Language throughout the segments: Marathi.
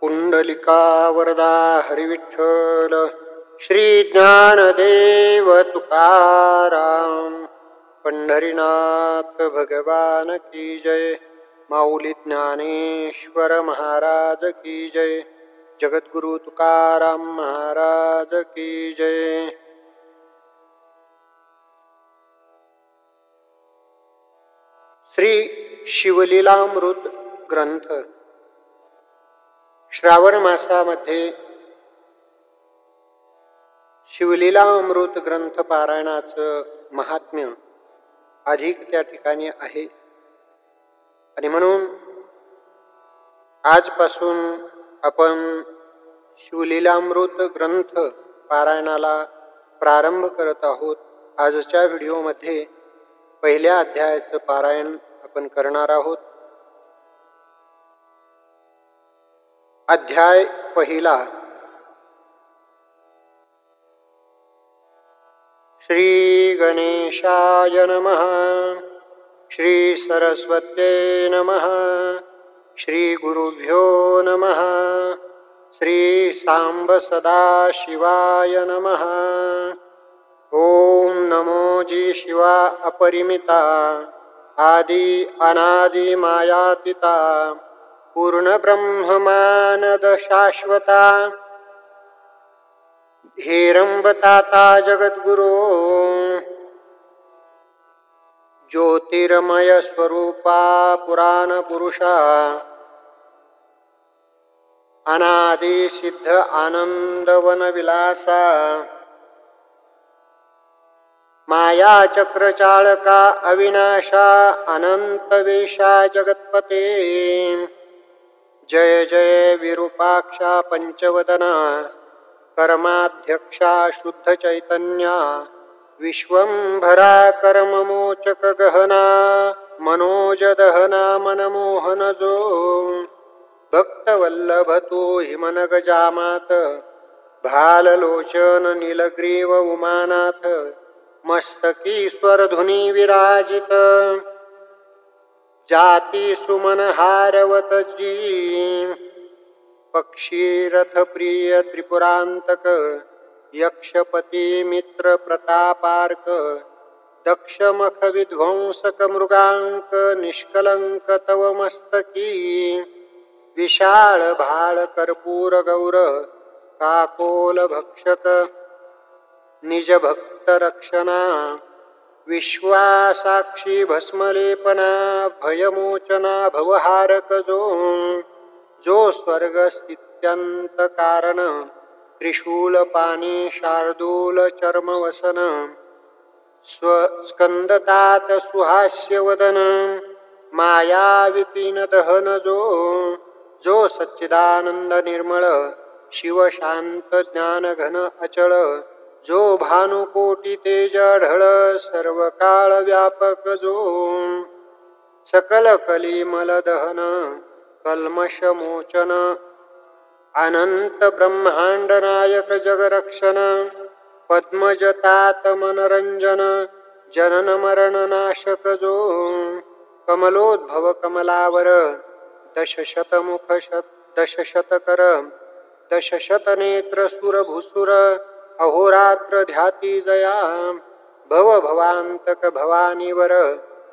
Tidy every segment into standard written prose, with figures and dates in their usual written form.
पुंडलिका वरदा हरिविठ्ठल श्री ज्ञानदेव तुकाराम. पंढरीनाथ भगवान की जय. माऊली ज्ञानेश्वर महाराज की जय. जगद्गुरु तुकाराम महाराज की जय. श्री शिवलीलामृत ग्रंथ श्रावण मासामध्ये शिवलीलामृत ग्रंथ पारायणाचं महात्म्य अधिक त्या ठिकाणी आहे आणि म्हणून आजपासून आपण शिवलीलामृत ग्रंथ पारायणाला प्रारंभ करत आहोत. आजच्या व्हिडिओमध्ये पहिल्या अध्यायाचं पारायण आपण करणार आहोत. अध्याय पहिला. श्री गणेशाय नमः. श्री सरस्वत्यै नमः. श्री गुरुभ्यो नमः. श्री सांब सदाशिवाय नमः. ओम नमो जी शिवा अपरिमिता आदि अनादि मायातीता पूर्ण ब्रह्ममानद शाश्वता हेरंबताता जगद्गुरो ज्योतिर्मय स्वरूपा पुराण पुरुषा अनादि सिद्ध आनंदवन विलासा माया चक्र चालका अविनाशा अनंत वेशा जगत्पते. जय जय विरूपाक्षा पंचवदना कर्माध्यक्षा शुद्ध चैतन्या विश्वंभरा कर्ममोचक गहना मनोज दहना मनमोहन जो भक्तवल्लभ तो हिमन गजामात भाललोचन नीलग्रीव उमानाथ मस्तकी स्वरधुनी विराजित जाती सुमन हारवत जी पक्षीरथ प्रिय त्रिपुरांतक यक्षपती मित्र प्रतापार्क दक्षमख विध्वंसक मृगांक निष्कलंक तव मस्तकी विशाळ भाळ कर्पूर गौर काकोल भक्षक निज भक्त रक्षणा विश्वासाक्षी भस्मलेपना भयमोचना भवहारक जो स्वर्ग स्थित्यंत कारण त्रिशूल पाणी शार्दूल चर्म वसन स्कंदतात सुहास्य वदन माया विपिन दहन जो सच्चिदानंद निर्मळ शिव शांत ज्ञान घन अचळ जो भानुकोटी तेज ढळ सर्व काळ व्यापक जो सकल कलिमल दहन कल्मष मोचन अनंत ब्रह्मांड नायक जगरक्षण पद्मजतात मनरंजन जनन मरण नाशक जो कमलोद्भव कमलावर दशशतमुख दशशतकर दशशतनेत्र सुर भूसुर अहोरात्र ध्याती जया भव भवांतक भवानीवर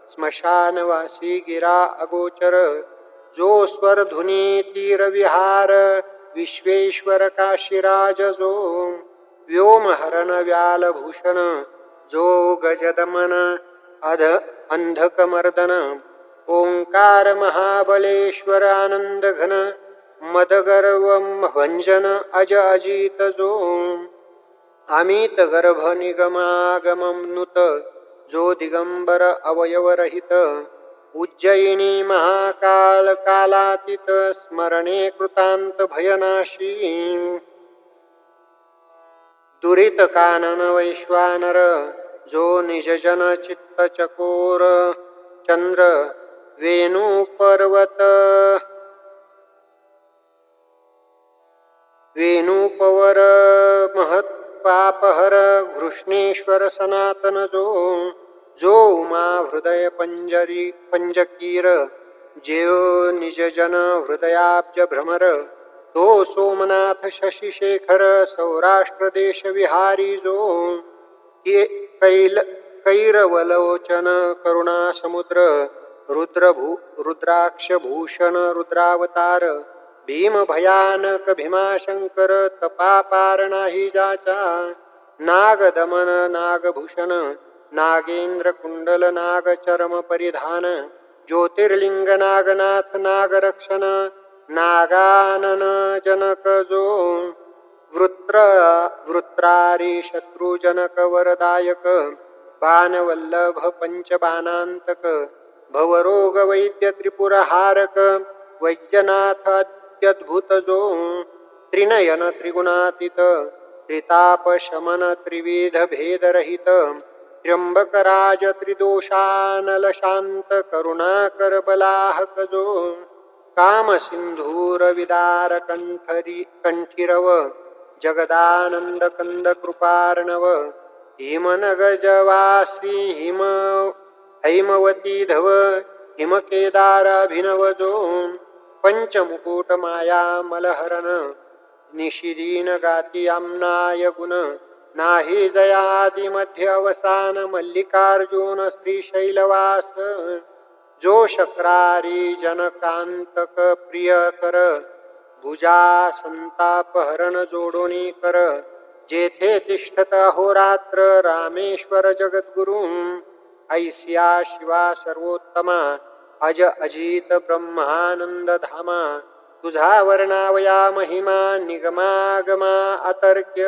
स्मशानवासी गिरा अगोचर जो स्वरधुनी तीर विहार विश्वेश्वर काशीराज जो व्योमहरण व्याल भूषण जो गजदमन अंधकमर्दन ओंकार महाबलेश्वर आनंद घन मदगर्व भंजन अज अजित जो अमित गर्भ निगमागमं नुत जो दिगंबर अवयवरहित उज्जयिनी महाकाल कालातीत स्मरणे कृतांत भयनाशी दुरित कानन वैश्वानर जो निजजन चित्त चकोर चंद्र वेणु पर्वत वेणुपवर महत् पापहर घृष्णेश्वर सनातन जो उमा हृदय पंजकीर जेव निजजन हृदयाब्ज भ्रमर तो सोमनाथ शशिशेखर सौराष्ट्र देश विहारी जो कैरवलोचन करुणा समुद्र रुद्राक्ष भूषण रुद्रावतार भीम भयानक भीमाशंकर तपापार नाही जाचा नागदमन नागभूषण नागेंद्र कुंडल नागचर्म परिधान ज्योतिर्लिंग नागनाथ नागरक्षण नागानन जनक जो वृत्रारी शत्रुजनक वरदायक बाणवल्लभ पंचबाणांतक भवरोग वैद्य त्रिपुरहारक वैद्यनाथ अत्यद्भुत जो त्रिनयन त्रिगुणातीत त्रिताप शमन त्रिविध भेदरहित त्र्यंबक राज त्रिदोषानल शांत करुणाकर बलाहक जो काम सिंधूर विदार कंठीरव जगदानंद कंद कृपार्णव हिमनगजवासी हैमवती धव हिमकेदार अभिनव जो पंचमुकुट माया मलहरण निशिदीन गाती आम्नाय गुण नाही जयादी मध्य अवसान मल्लिकार्जुन श्रीशैलवास जो शक्रारी जनकांतक प्रियकर भुजा संताप हरण जोडोनी कर जेथे तिष्ठत अहोरात्र रामेश्वर जगद्गुरु ऐसिया शिवा सर्वोत्तमा अज अजित ब्रह्मानंद धामा तुझा वर्णावया महिमा निगमागमा अतर्क्य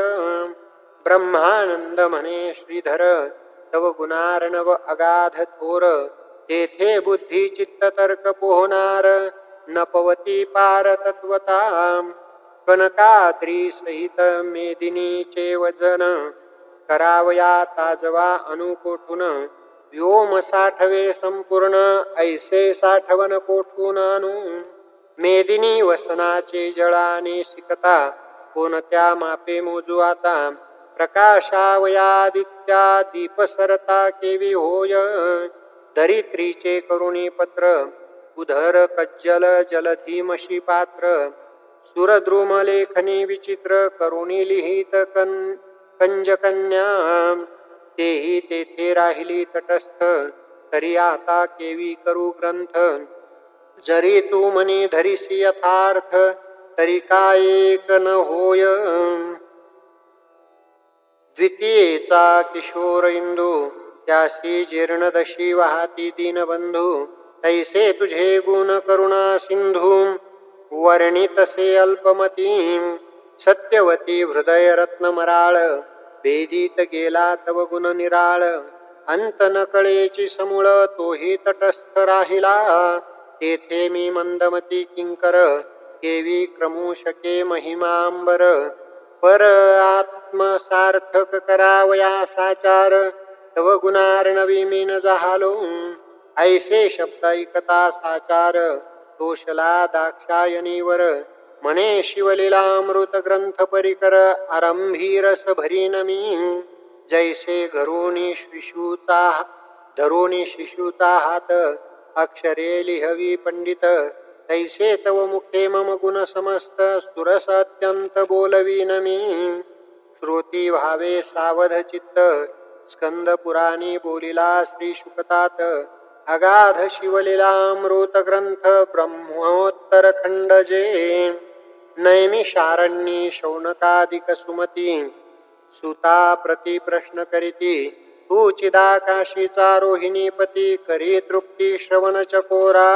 ब्रह्मानंद म्हणे श्रीधर तव गुणार्णव अगाध थोर तेथे बुद्धी चित्त तर्क पोहणार नपवती पार तत्वता कनकाद्री सहित मेदिनीचे वजन करावया ताजवा अनुकोटून व्योम साठवे संपूर्ण ऐसे साठवण कोठून आणू मेदिनी वसनाचे जळाने सिकता कोणत्या मापे मोजू आता प्रकाशावयादित्या दीप सरता केवी होय धरित्रीचे करुणी पत्र उधर कज्जल जलधीमशी पात्र सुरद्रुम लेखनी विचित्र करुणी लिहित कंजकन्या तेही तेथे राहिली तटस्थ तरी आता केवी करू ग्रंथ जरी तू मनी धरिसी यथार्थ तरी काय एक न होय द्वितीयेचा किशोर इंदू त्यासी जीर्णदशी वाहती दीनबंधू तैसे तुझे गुण करुणा सिंधू वर्णितसे अल्पमती सत्यवती हृदय रत्न मराळ वेदीत गेला तव गुण निराळ अंत न कळेची समूळ तोही तटस्थ राहिला तेथे मी मंदमती किंकर केवी क्रमू शके महिमांबर पर आत्मसार्थक करावया साचार तव गुणार्णवी मी न जाहालो ऐसे शब्द ऐकता साचार तोषला दाक्षायनीवर म्हणे शिवलीलामृत ग्रंथ परिकर आरंभी रस भरीन मी जैसे धरोनी शिशूचा हात अक्षरे लिहवी पंडित तैसे तव मुखे मम गुण समस्त सुरस अत्यंत बोलवीन मी श्रोती व्हावे सावध चित्त स्कंद पुराणी बोलिला श्री शुकतात अगाध शिवलीलामृत ग्रंथ ब्रह्मोत्तर खंड जे नैमिषारण्ये शौनकादिक सुमती सुता प्रति प्रश्न करीती तू चिदाकाशीचा रोहिणीपती करी तृप्ती श्रवण चकोरा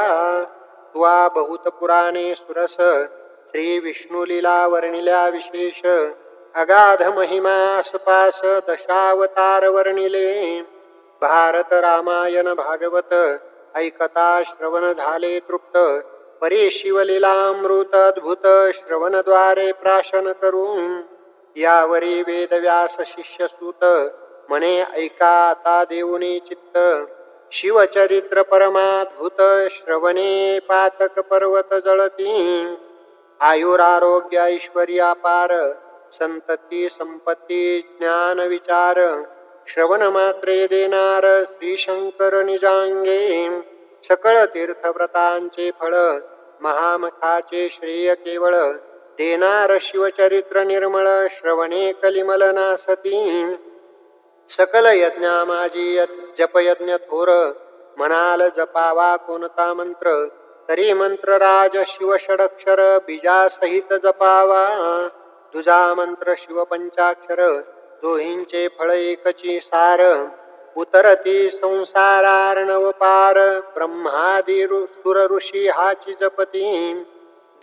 त्वा बहुत पुराणे सुरस श्री विष्णुलीला वर्णिल्या विशेष अगाध महिमा आसपास दशावतार वर्णिले भारत रामायण भागवत ऐकता श्रवण झाले तृप्त परी शिवलीलामृत अद्भुत श्रवणद्वारे प्राशन करून यावरी वेदव्यास शिष्य सूत म्हणे ऐका आता देऊनी चित्त शिवचरित्र परमाद्भुत श्रवणे पातक पर्वत जळती आयुरारोग्य ऐश्वर्य अपार संतती संपत्ती ज्ञान विचार श्रवण मात्रे देनार श्री शंकर निजांगे सकळ तीर्थव्रतांचे फळ महामखाचे श्रेय केवळ देनार शिवचरित्र निर्मळ श्रवणे कलिमल नासती सकल यज्ञा माझी जपयज्ञ थोर म्हणाल जपावा कोणता मंत्र तरी मंत्रराज शिव षडक्षर बीजासहित जपावा तुझा मंत्र शिव पंचाक्षर दोहींचे फळ एकची सार उतरती संसारार्णव पार ब्रह्मादी सुर ऋषी हाची जपती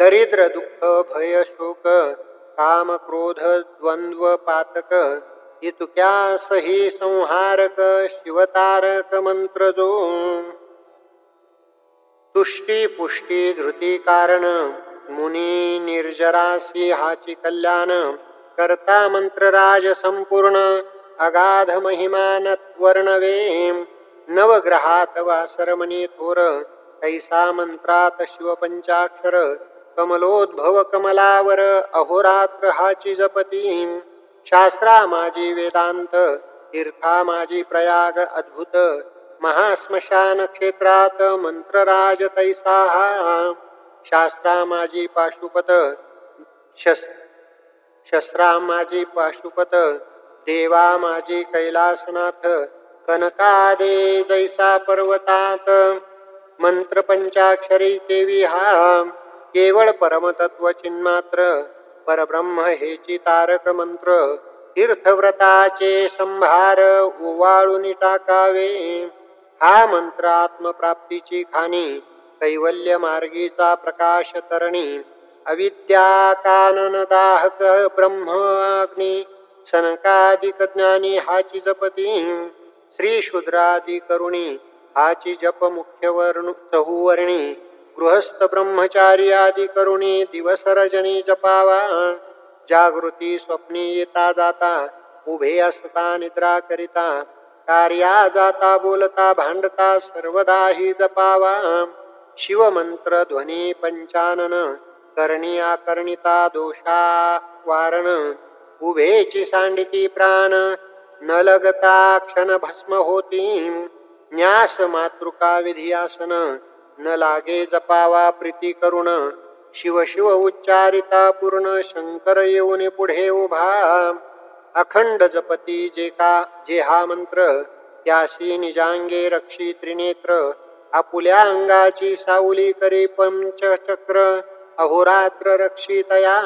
दरिद्र दुःख भय शोक काम क्रोध द्वंद्व पातक इतुक्या सही संहारक शिवतारक मंत्र जो तुष्टी पुष्टी धृती कारण मुनी निर्जरासी हाची कल्याण करता मंत्रराज संपूर्ण अगाध महिमानत्वर्णवे नवग्रहात वासरमणी थोर तैसा मंत्रात शिव पंचाक्षर कमलोद्भव कमलावर अहोरात्र हाची जपती शास्त्रा माझी वेदांत तीर्था माझी प्रयाग अद्भुत महाश्मशान क्षेत्रात मंत्रराज तैसा हा शास्त्रा माझी पाशुपत शस्त्रा माझी पाशुपत देवा माझी कैलासनाथ कनकादे जैसा पर्वतात मंत्र पंचाक्षरी देवी हा केवळ परमतत्व चिन्मात्र परब्रह्म हेची तारक मंत्र तीर्थव्रताचे संभार ओवाळून टाकावे हा मंत्र आत्मप्राप्तीची खाणी कैवल्य मार्गीचा प्रकाश तरणी अविद्या कानन दाहक ब्रह्म अग्नी सनकादिक ज्ञानी हाची जपती श्री शूद्रादि करुणी हाची जप मुख्य वर्ण चहुवर्णी गृहस्थ ब्रह्मचारी आदि करुणी दिवस रजनी जपावा जागृती स्वप्नी येता जाता उभे असता निद्रा करिता कार्या जाता बोलता भांडता सर्वदाही जपावा शिवमंत्र ध्वनी पंचानन करणी आकर्णिता दोषा वारण उभेची सांडिती प्राण न लगता क्षण भस्म होती न्यास मातृका विधी आसन न लागे जपावा प्रीती करुण शिव शिव उच्चारिता पूर्ण शंकर येऊन पुढे उभा अखंड जपती जे हा मंत्र त्यासी निजांगे रक्षी त्रिनेत्र आपुल्या अंगाची सावली करी पंचचक्र अहोरात्र रक्षितया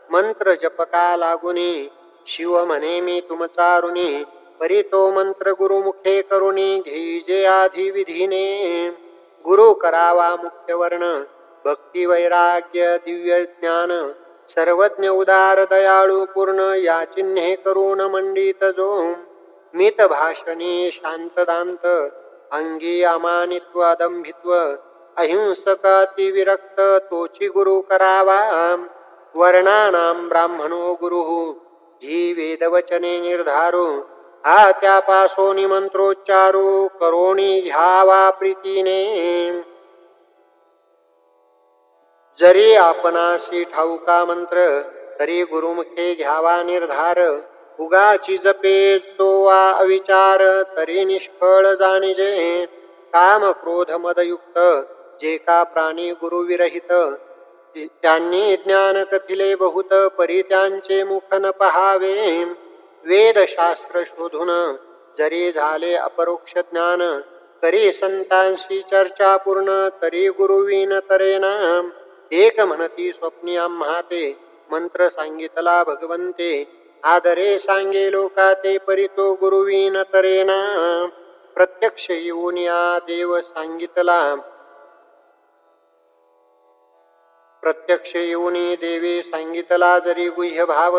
मंत्र जपका लागुनी शिव म्हणे मी तुमचा ऋणी परी तो मंत्र गुरुमुखे करुणी घेजे आधी विधीने गुरु करावा मुख्य वर्ण भक्ती वैराग्य दिव्य ज्ञान सर्वज्ञ उदार दयाळू पूर्ण या चिन्हे करून मंडित जो मित भाषणी शांतदांत अंगी अमानित्व अदंभित्व अहिंसक अतिविरक्त तोची गुरु करावा वर्णानां ब्राह्मणो गुरुः ही वेदवचने निर्धारो हा त्यापासोनी मंत्रोच्चारो करोणी घ्यावा प्रीतीने जरी आपणासी ठाऊका मंत्र तरी गुरुमुखे घ्यावा निर्धार उगाची जपे तो वा अविचार तरी निष्फळ जाणिजे काम क्रोध मदयुक्त जे का प्राणी गुरुविरहित त्यांनी ज्ञान कथिले बहुत परी त्यांचे मुख न पहावे वेदशास्त्र शोधून जरी झाले अपरोक्ष ज्ञान तरी संतांशी चर्चा पूर्ण तरी गुरुविन तरेना एक म्हणती स्वप्नी आम्हा ते मंत्र सांगितला भगवंते आदरे सांगे लोका ते परी तो गुरुविन तरेना प्रत्यक्ष येऊन या देव सांगितला प्रत्यक्ष येऊनी देवी सांगितला जरी गुह्य भाव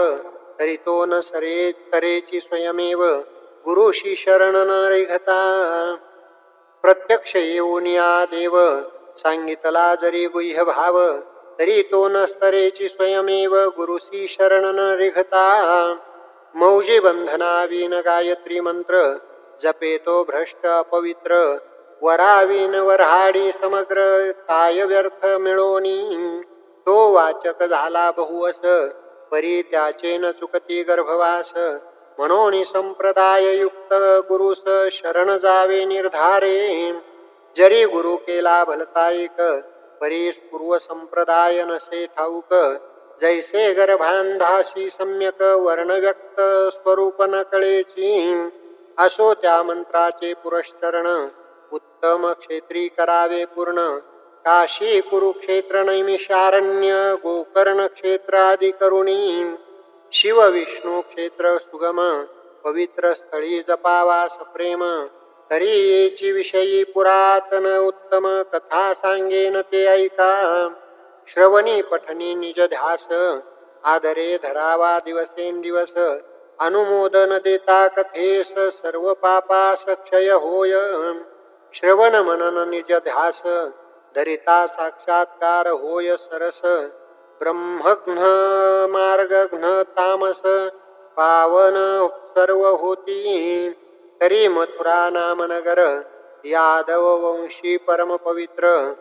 तरी तो न सरे तरेची स्वयमेव गुरुशी शरण न रेघता प्रत्यक्ष येऊन या देव सांगितला जरी गुह्य भाव तरी तो न स्तरेची स्वयमेव गुरुशी शरण न रेघता मौजे बंधनाविन गायत्री मंत्र जपे तो भ्रष्ट अपवित्र वराविन वऱ्हाडी समग्र काय व्यर्थ मिळोनी तो वाचक झाला बहुवस परी त्याचे न चुकती गर्भवास म्हणून संप्रदाय युक्त गुरुस शरण जावे निर्धारे जरी गुरु केला भलता एक परी पूर्व संप्रदाय नसे ठाऊक जैसे गर्भांधासी सम्यक वर्णव्यक्त स्वरूप न कळेची, असो त्या मंत्राचे पुरश्चरण उत्तम क्षेत्री करावे पूर्ण. काशी कुरुक्षेत्र नैमिषारण्य गोकर्ण क्षेत्र आदी करुणी, शिव विष्णू क्षेत्र सुगम पवित्र स्थळी जपावा सप्रेम. तरी येची विषयी पुरातन उत्तम कथा सांगेन ते ऐका. श्रवणी पठनी निज ध्यास आदरे धरावा दिवसेंदिवस. अनुमोदन देता कथेस सर्व पापास क्षय होय. श्रवण मनन निज ध्यास धरिता साक्षात्कार होय सरस. ब्रह्मघ्न मार्गघ्न तामस पावन सर्व होती. तरी मथुरा नाम नगर यादव वंशी परम पवित्र.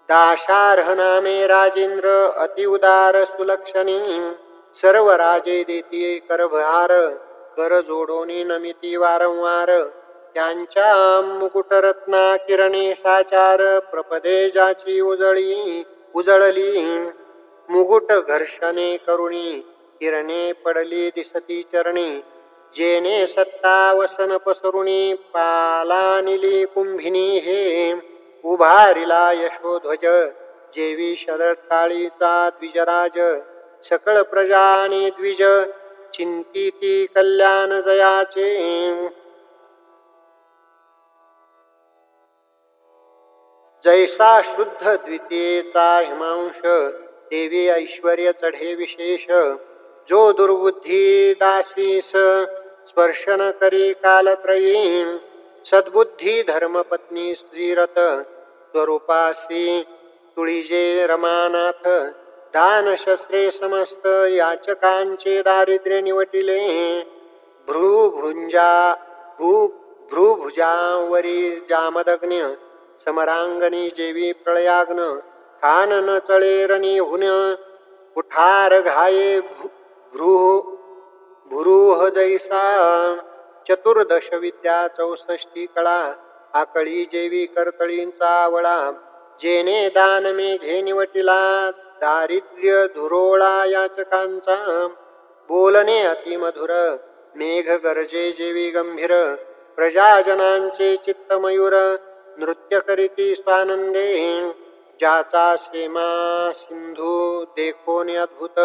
दाशार्ह नामे राजेंद्र अति उदार सुलक्षणी. सर्व राजे देती करभार कर जोडोनी नमिती वारंवार. त्यांच्या मुकुटरत्ना किरणे साचार प्रपदे ज्याची उजळली. मुकुट घर्षणे करुणी किरणे पडली दिसती चरणी. जेने सत्ता वसन पसरुणी पालानिली कुंभिनी हे. उभारिला यशोध्वज जेवी शरद काळीचा द्विजराज. सकळ प्रजानी द्विज चिंतिती कल्याण जयाचे. जैसा शुद्ध द्वितीयेचा हिमांश देवी ऐश्वर्य चढे विशेष. जो दुर्बुद्धी दासीस स्पर्शन करी कालत्रयी. सद्बुद्धी धर्मपत्नी स्त्रीरथ स्वरूपासी तुळीजे रमानाथ. दान शस्त्रे समस्त याचकांचे दारिद्र्य निवटिले. भ्रूभुजावरी जामदग्न समरांगणी जेवी प्रळयाग्न. खान न चळे रणी हुन कुठार घाये भ्रूह जैसा. चतुर्दश विद्या 64 कळा आकळी जेवी कर्तळींचा वळा. जेने दान मेघे निवटिला दारिद्र्य धुरोळा याचकांचा. बोलणे अति मधुर मेघ गरजे जेवी गंभीर. प्रजाजनांचे चित्तमयूर नृत्य करीती स्वानंदे. ज्याचा सेमा सिंधू देखोने अद्भुत.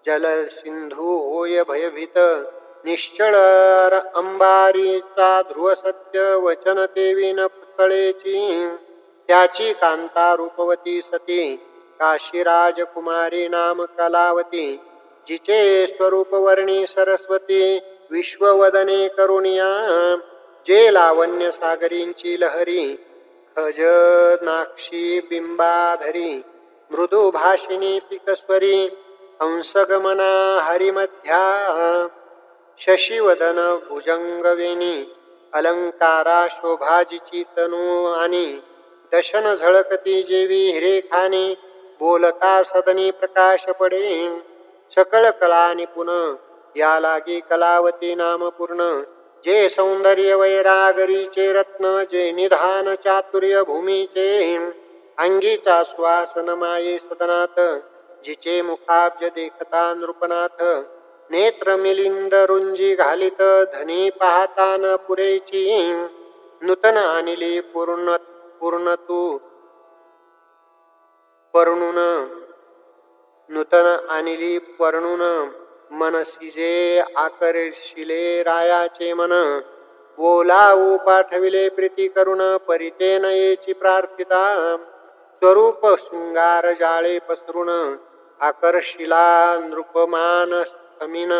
जल सिंधू होय भयभीत. निश्चळ अंबारीचा ध्रुव सत्य वचन देवी न चळेची. त्याची कांता रूपवती सती काशीराज कुमारी नाम कलावती. जिचे स्वरूप वर्णी सरस्वती विश्ववदने करुणिया. जे लावण्य सागरींची लहरी खजनाक्षी बिंबाधरी. मृदू भाषिणी पिकस्वरी हंसगमना हरिमध्या. शशिवदन भुजंगवेणी अलंकारा शोभाजिची तनू आणि. दशन झळकती जेवी हिरेखानी बोलता सदनी प्रकाश पडे. सकळ कला निपुण या लागी कलावती नाम पूर्ण. जे सौंदर्य वैरागरीचे रत्न जे निधान चातुर्य भूमीचे. अंगीचा श्वासन माये सदनात जिचे मुखाब्ज देखता नृपनाथ. नेत्र मिलिंद रुंजी घालित धनी पाहता न पुरेची. नूतन आणिली पूर्णतू पर्णून. नूतन आणिली पर्णून मनसिजे आकर्षिले रायाचे मन. बोलावू पाठविले प्रीती करुण परिते नयेची प्रार्थिता. स्वरूप शृंगार जाळे पसरून आकर्षिला नृपमानसमीन.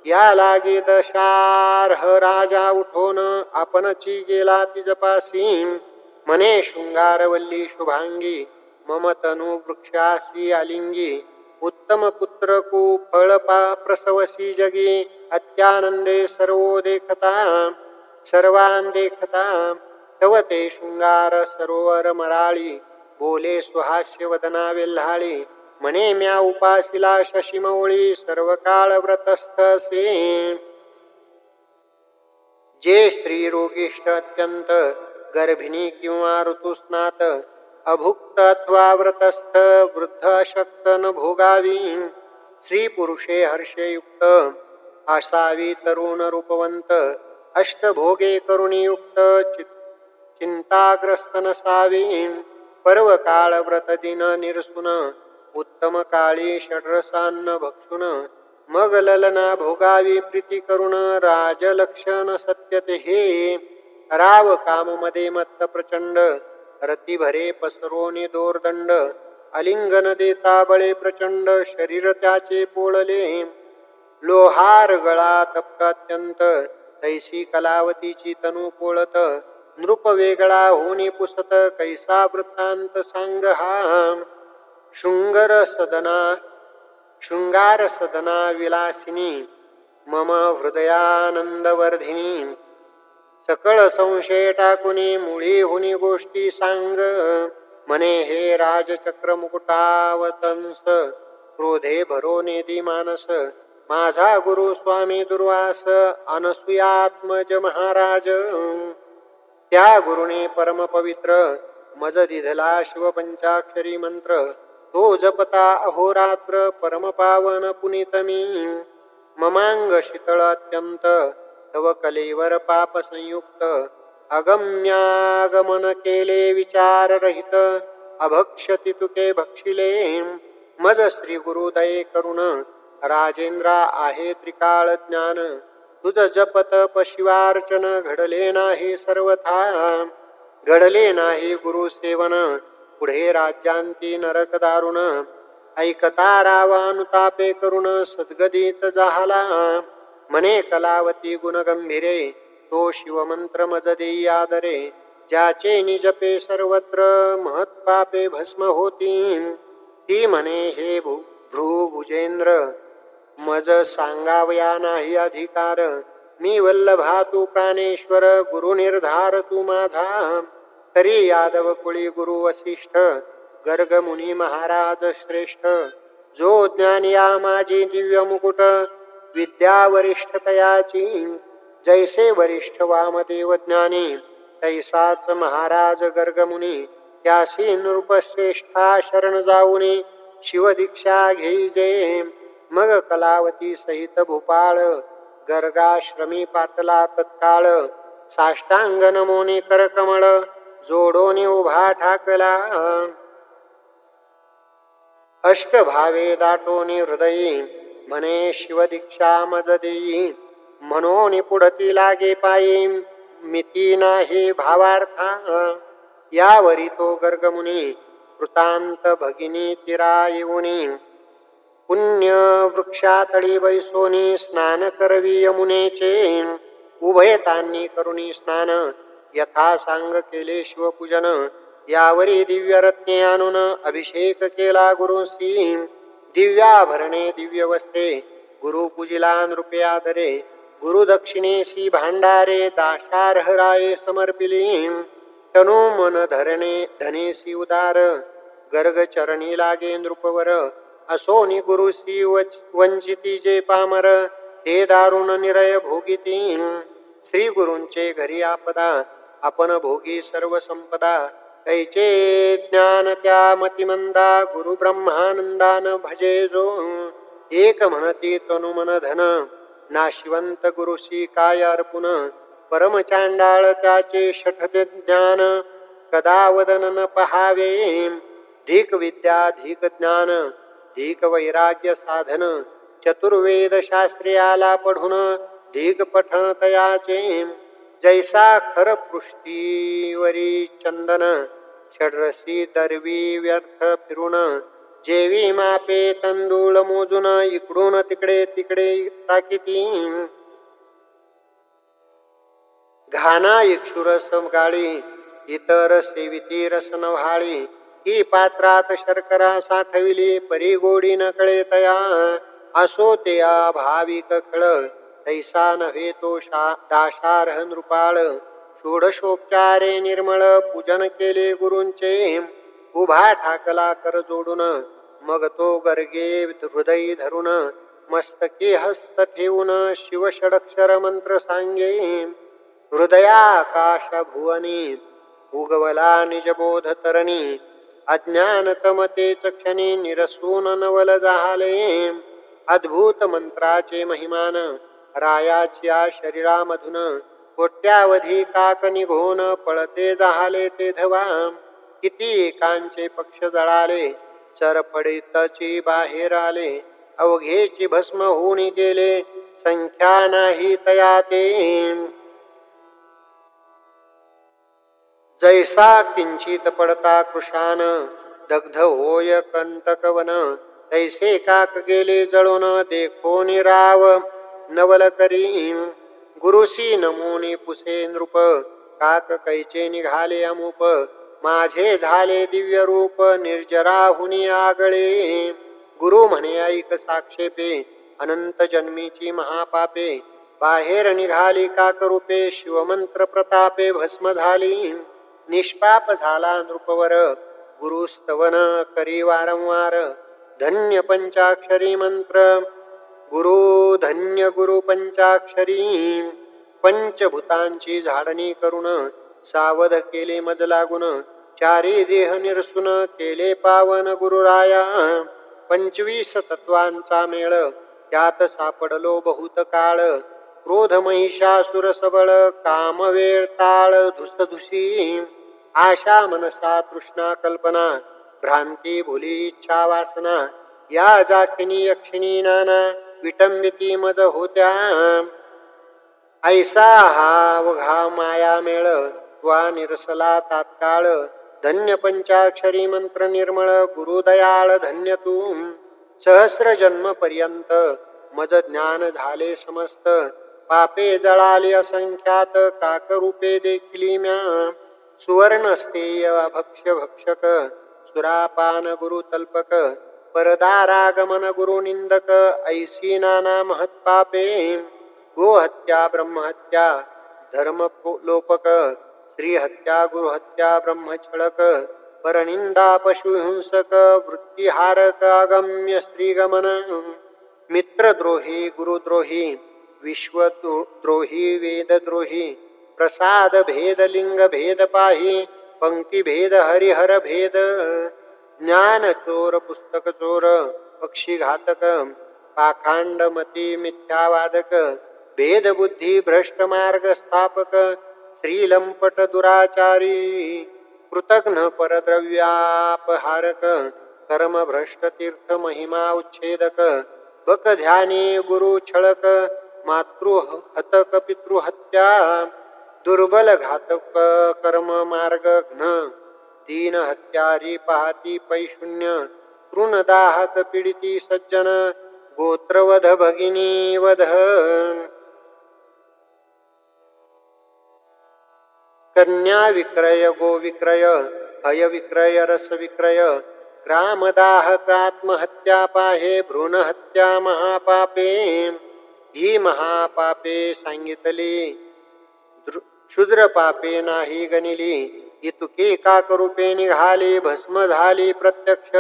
या लागे दशार्ह राजा उठोन आपणची गेला तिजपासी. मने शृंगारवल्ली शुभांगी मम तनु वृक्षासी आलिंगी. उत्तम पुत्र फळ प्रसवसी जगी. अत्यानंदे सर्वान देखता. तव ते शृंगार सरोवर मराळी. बोले सुहास्य वदना वेल्हाळी. मने म्या उपासिला शशिमौळी सर्व काळ व्रतस्थ असे. जे स्त्री रोगिष्ट अत्यंत गर्भिणी किंवा ऋतुस्नात अभुक्त अथवा व्रतस्थ वृद्ध अशक्त न भोगावी. स्त्री पुरुषे हर्षयुक्त असावी तरुण रूपवंत. अष्टभोगे करुणी युक्त चिंताग्रस्त नसावी. पर्व काळ व्रत दिन निरसुन उत्तम काळी षड्रसान्न भक्षुन. मग ललना भोगावी प्रीती करुण राजलक्षण सत्यते हे. राव काम मध्ये मत्त प्रचंड रती भरे पसरोनी दोर्दंड. अलिंगन देता बळे प्रचंड शरीर त्याचे पोळले. लोहार गळा तप्त अत्यंत तैसी कलावतीची तनू पोळत. नृप वेगळा होनी पुसत कैसा वृत्तांत सांग हा. शृंगार सदना विलासिनी मम हृदयानंदवर्धिनी. सकळ संशय टाकुनी मुळी हुनी गोष्टी सांग. मने हे राजचक्र मुकुटावतंस क्रोधे भरो नेदी मानस. माझा गुरु स्वामी दुर्वास अनसुयात्मज महाराज. त्या गुरुने परम पवित्र मज दिधला शिव पंचाक्षरी मंत्र. तो जपता अहोरात्र परम पावन पुनितमी. ममांग शीतळ अत्यंत तव कलेवर पाप संयुक्त. अगम्यागमन केले विचार रहित अभक्षति तुके भक्षिले. मज श्री गुरु दये करुण राजेंद्रा आहे त्रिकाळ ज्ञान. तुझ जपत पशिवार्चन घडले नाही सर्वथा. घडले नाही गुरु सेवन पुढे राज्यांती नरक दारुण. ऐकता रावानुतापे करुण सद्गदित झाला. मने कलावती गुण गंभीरे तो शिवमंत्र मज देई आदरे. ज्याचे निजपे सर्वत्र महत्पापे भस्म होती. ती म्हणे हे भ्रुभुजेंद्र मज सांगावया नाही अधिकार. मी वल्लभा तू प्राणेश्वर गुरु निर्धार तू माझा. तरी यादव कुळी गुरु वसिष्ठ गर्ग मुनी महाराज श्रेष्ठ. जो ज्ञानिया माझी दिव्य मुकुट विद्या वरिष्ठ तयाची. जैसे वरिष्ठ वामदेव ज्ञानी तैसाच महाराज गर्ग मुनी. त्यासी नृपश्रेष्ठा शरण जाऊनी शिवदीक्षा घेईजे. मग कलावती सहित भूपाळ गर्गाश्रमी पातला तत्काळ. साष्टांग नमोनी करकमळ जोडोनी उभा ठाकला. अष्टभावे दाटोनी हृदयी म्हणे शिवदीक्षा मज देई. म्हणून पुढती लागे पायी मिती नाही भावार्था. यावरी तो गर्गमुनी कृतांत भगिनी तिरा येऊनी. पुण्य वृक्षातळी बैसोनी स्नान करवी यमुनेचे. उभयतांनी करुणी स्नान यथा सांग केले शिवपूजन. यावरी दिव्य रत्ने आणून अभिषेक केला गुरुसी. दिव्याभरणे दिव्य वस्त्रे गुरु पूजिला नृपे आदरे. गुरु दक्षिणेसी भांडारे दाशार्ह राये समर्पिली. तनु मन धरणे धनेसी उदार गर्ग चरणी लागे नृपवर. असोनी गुरुसी वंचिती जे पामर ते दारुण निरय भोगिती. श्री गुरूंचे घरी आपदा आपण भोगी सर्व संपदा. कैचे ज्ञान त्या मतिमंदा गुरु ब्रह्मानंदान भजे जो. एक म्हणती तनु मन धन नाशिवंत गुरुसी काय अर्पुन. परम चांडाळ त्याचे शठ ज्ञान कदा वदन न पहावे. धीक विद्या धीक ज्ञान धीक वैराग्य साधन. चतुर्वेद शास्त्रे आला पढून धीक पठन तयाचे. जैसा खर पृष्ठीवरी चंदन षड्रसी दरवी व्यर्थ फिरून. जेवी मापे तंदूळ मोजून इकडून तिकडे तिकडे ताकिती. घाना इक्षुरस गाळी इतर सेविती रसन व्हाळी. ही पात्रात शर्करा साठविली परी गोडी न कळे तया. असो ते भाविक खळ तैसा नव्हे तो दाशार्ह नृपाळ. षोडशोपचारे निर्मळ पूजन केले गुरूंचे. उभा ठाकला कर जोडून मग तो गर्गे हृदयी धरून. मस्तकी हस्त ठेवून शिव षडक्षर मंत्र सांगे. हृदयाकाश भुवनी उगवला निजबोध तरणी. अज्ञानतमते चक्षणी निरसून नवल जाहले अद्भुत मंत्राचे महिमान रायाच्या शरीरामधून कोट्यावधी काक निघून पळते जाहले ते धवा किती एकांचे पक्ष जळाले चरफडीतची बाहेर आले अवघेची भस्म होऊन गेले संख्या नाही तया ते जैसा किंचित पडता कृशान दग्ध होय कंटकवन तैसे काक गेले जळून देखो निराव नवल करी गुरुसी नमुनी पुसे नृप काक कैचे निघाले अमुप माझे झाले दिव्य रूप निर्जराहुनी आगळे गुरु म्हणे ऐक साक्षेपे अनंत जन्मीची महापापे बाहेर निघाली काकरूपे शिवमंत्र प्रतापे भस्म झाली निष्पाप झाला नृपवर गुरुस्तवन करी वारंवार धन्य पंचाक्षरी मंत्र गुरु धन्य गुरु पंचाक्षरी पंचभूतांची झाडणी करून सावध केले मज लागून चारी देह निरसून केले पावन गुरुराया 25 तत्वांचा मेळ त्यात सापडलो बहुत काळ क्रोध महिषासुर सबळ काम वेळ ताळ धुसधुसी आशा मनसा तृष्णा कल्पना भ्रांती भुली इच्छा वासना या जाकिनी यक्षिणी नाना विटंबिती मज होत्या ऐसा हा वघा माया मेळ त्वा निरसला तात्काळ धन्य पंचाक्षरी मंत्र निर्मळ गुरुदयाळ धन्य तू सहस्र जन्म पर्यंत मज ज्ञान झाले समस्त पापे जळाले असंख्यात काकरूपे देखिली म्या सुवर्ण स्तेय भक्ष्य भक्षक सुरापान गुरु तल्पक परदारागमन गुरु निंदक ऐसी नाना महत्पापे गोहत्या ब्रह्महत्या धर्म लोपक श्रीहत्या गुरुहत्या ब्रह्मछळक परनिंदा पशुहिंसक वृत्तिहारक अगम्य श्रीगमन मित्रद्रोही गुरुद्रोही विश्वद्रोही वेदद्रोही प्रसाद भेद लिंग भेद पाही पंक्ती भेद हरिहर भेद ज्ञान चोर पुस्तक चोर पक्षी घातक पाखांड मती मिथ्यावादक भेद बुद्धी भ्रष्ट मार्ग स्थापक श्रीलंपट दुराचारी कृतघ्न परद्रव्यापहारक कर्म भ्रष्ट तीर्थ महिमा उच्छेदक बक ध्यानी गुरु छळक मातृहतक पितृहत्या दुर्बल घातक कर्म मार्ग घ्न दीन हत्यारी पाहती पैशून्य तृणदाहक पीडिती सज्जन गोत्रवध भगिनी वध कन्या विक्रय गो विक्रय हय विक्रय रस विक्रय ग्रामदाहक आत्महत्या पाहे भ्रूण हत्या महापापे ही महापापे सांगितली क्षुद्र पापे नाही गणिली इतुके काकरूपे निघाली भस्म झाली प्रत्यक्ष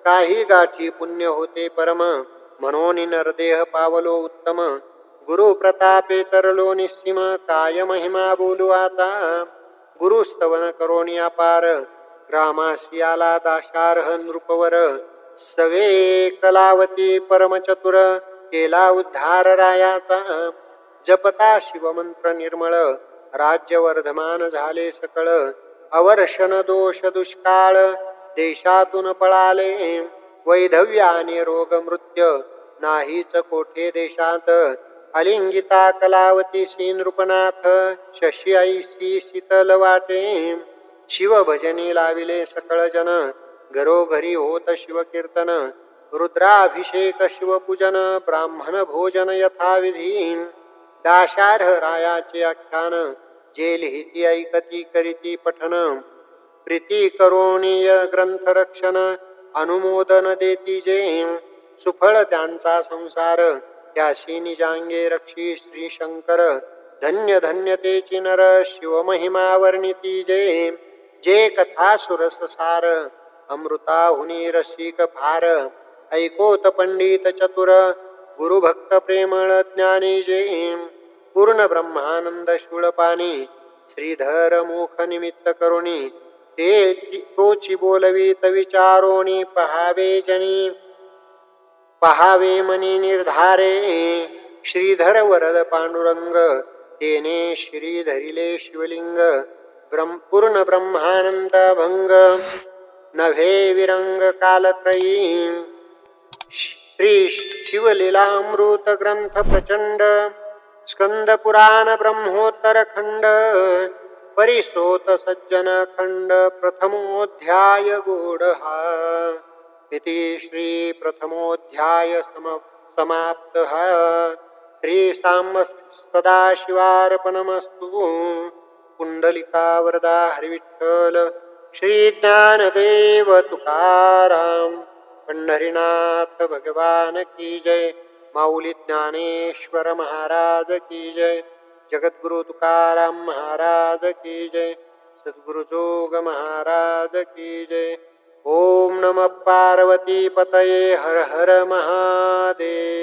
काही गाठी पुण्य होते परम म्हणून नरदेह पावलो उत्तम गुरु प्रतापे तरलो निस्सीम काय महिमा बोलू आता गुरुस्तवन करोणी अपार ग्रामासियाला दाशार्ह नृपवर सवे कलावती परमचतुर केला उद्धार रायाचा जपता शिवमंत्र निर्मळ राज्यवर्धमान झाले सकळ अवर्षण दोष दुष्काळ देशातून पळाले वैधव्याने रोग मृत्य नाहीच कोठे देशात अलिंगिता कलावती नृपनाथ शशी ऐसी शीतल वाटे शिवभजनी लाविले सकळ जन घरोघरी होत शिवकीर्तन रुद्राभिषेक शिवपूजन ब्राह्मण भोजन यथाविधी दाशार्ह रायाचे आख्यान जे लिहिती ऐकती करीती पठन प्रीती करोणीय ग्रंथ रक्षण अनुमोदन देती जे सुफळ त्यांचा संसार त्यासी निजांगे रक्षी श्री शंकर धन्य धन्य तेची नर शिवमहिमा वर्णिती जे कथा सुरस सार अमृताहुनी रसिक फार ऐकोत पंडित चतुर गुरुभक्त प्रेमळ ज्ञानी जे पूर्ण ब्रह्मानंद शूळपाणी श्रीधर मुख निमित्त करुणी तोची बोलवीत विचारोनी पहावे जनी. पहावे मनी निर्धारे श्रीधर वरद पांडुरंग. तेने श्री धरिले शिवलिंग. पूर्ण ब्रह्मानंद भंग. नभे विरंग कालत्रयी. श्री शिवलीलामृत ग्रंथ प्रचंड. स्कंद पुराण ब्रह्मोत्तर खंड. परिसोत सज्जन खंड. प्रथमोध्याय गोडहा. इति श्री प्रथमोध्याय समाप्तः. श्री सांब सदाशिवार्पणमस्तु. पुंडलिका वरदा हरिविठ्ठल. श्री ज्ञानदेव तुकाराम. पंढरीनाथ भगवान की जय. माऊली ज्ञानेश्वर महाराज की जय. जगद्गुरु तुकाराम महाराज की जय. सद्गुरु जोग महाराज की जय. ओम नमः पार्वती पतये. हर हर महादेव.